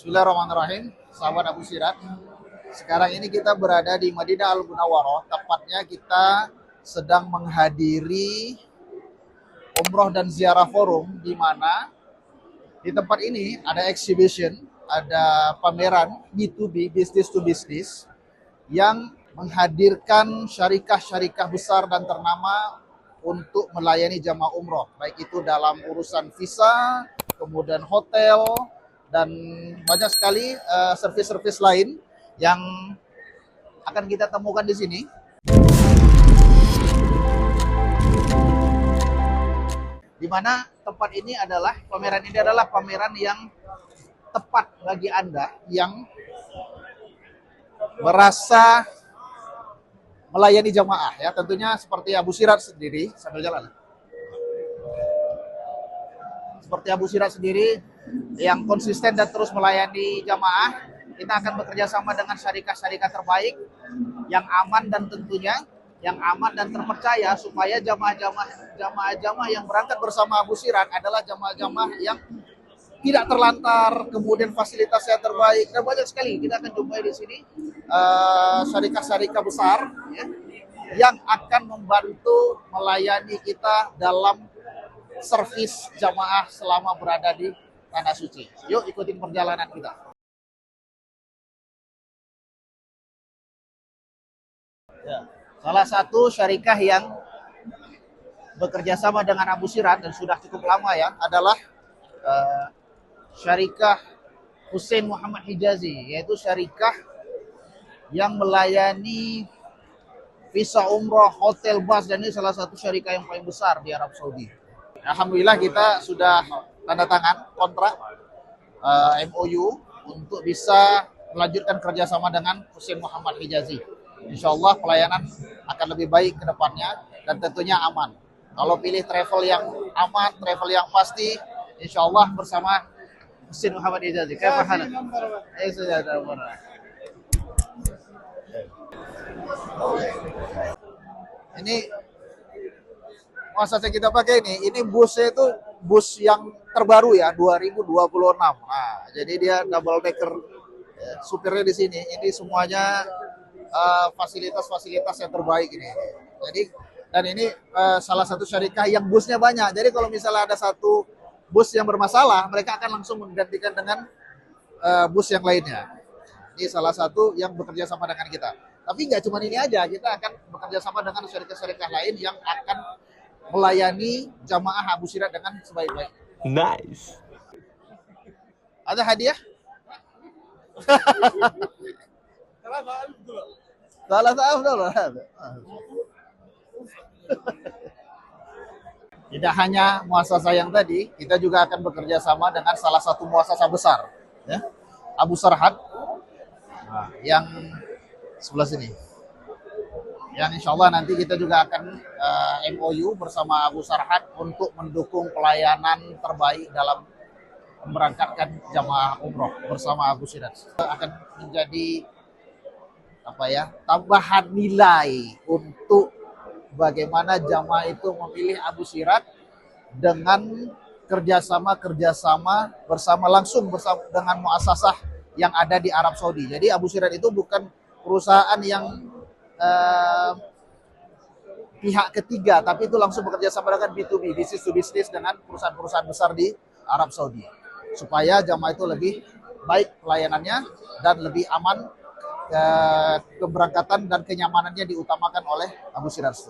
Bismillahirrahmanirrahim, sahabat Abu Sirat. Sekarang ini kita berada di Madinah Al-Munawwarah. Tepatnya kita sedang menghadiri umroh dan ziarah forum, di mana di tempat ini ada exhibition, ada pameran B2B, business to business, yang menghadirkan syarikah-syarikah besar dan ternama untuk melayani jamaah umroh, baik itu dalam urusan visa, kemudian hotel, dan banyak sekali servis-servis lain yang akan kita temukan di sini. Di mana tempat ini adalah, pameran ini adalah pameran yang tepat bagi Anda yang merasa melayani jamaah, ya tentunya seperti Abu Sirat sendiri. Sambil jalan, seperti Abu Sirat sendiri yang konsisten dan terus melayani jamaah, kita akan bekerja sama dengan syarikah-syarikah terbaik yang aman, dan tentunya yang aman dan terpercaya, supaya jamaah-jamaah yang berangkat bersama Abu Sirat adalah jamaah-jamaah yang tidak terlantar, kemudian fasilitasnya terbaik, dan banyak sekali kita akan jumpai di sini syarikah-syarikah besar, ya, yang akan membantu melayani kita dalam servis jamaah selama berada di Tanah Suci. Yuk ikutin perjalanan kita. Ya. Salah satu syarikah yang bekerja sama dengan Abu Sirat dan sudah cukup lama, ya, adalah syarikah Hussein Muhammad Hijazi, yaitu syarikah yang melayani visa umroh, hotel, bus, dan ini salah satu syarikah yang paling besar di Arab Saudi. Alhamdulillah kita sudah tanda tangan kontrak MOU untuk bisa melanjutkan kerjasama dengan Hussein Muhammad Hijazi. Insya Allah pelayanan akan lebih baik ke depannya dan tentunya aman. Kalau pilih travel yang aman, travel yang pasti, insya Allah bersama Hussein Muhammad Hijazi. Kayak mana? Ini masa kita pakai ini busnya itu bus yang terbaru, ya, 2026. Nah, jadi dia double decker, ya, supirnya di sini. Ini semuanya fasilitas-fasilitas yang terbaik ini. Jadi dan ini salah satu syarikah yang busnya banyak. Jadi kalau misalnya ada satu bus yang bermasalah, mereka akan langsung menggantikan dengan bus yang lainnya. Ini salah satu yang bekerja sama dengan kita. Tapi nggak cuma ini aja, kita akan bekerja sama dengan syarikah-syarikah lain yang akan melayani jamaah Abu Sirat dengan sebaik-baik. Nice. Ada hadiah? Salah dulu. Tidak hanya muasasah yang tadi, kita juga akan bekerja sama dengan salah satu muasasah besar, ya, Abu Sarhat, yang sebelah sini. Yang insya Allah nanti kita juga akan MOU bersama Abu Sarhat untuk mendukung pelayanan terbaik dalam memberangkatkan jamaah umroh bersama Abu Sirat. Akan menjadi tambahan nilai untuk bagaimana jamaah itu memilih Abu Sirat dengan kerjasama bersama dengan muasasah yang ada di Arab Saudi. Jadi Abu Sirat itu bukan perusahaan yang pihak ketiga, tapi itu langsung bekerja sama dengan B2B, business to business, dengan perusahaan-perusahaan besar di Arab Saudi, supaya jamaah itu lebih baik pelayanannya dan lebih aman, keberangkatan dan kenyamanannya diutamakan oleh Abu Sirat.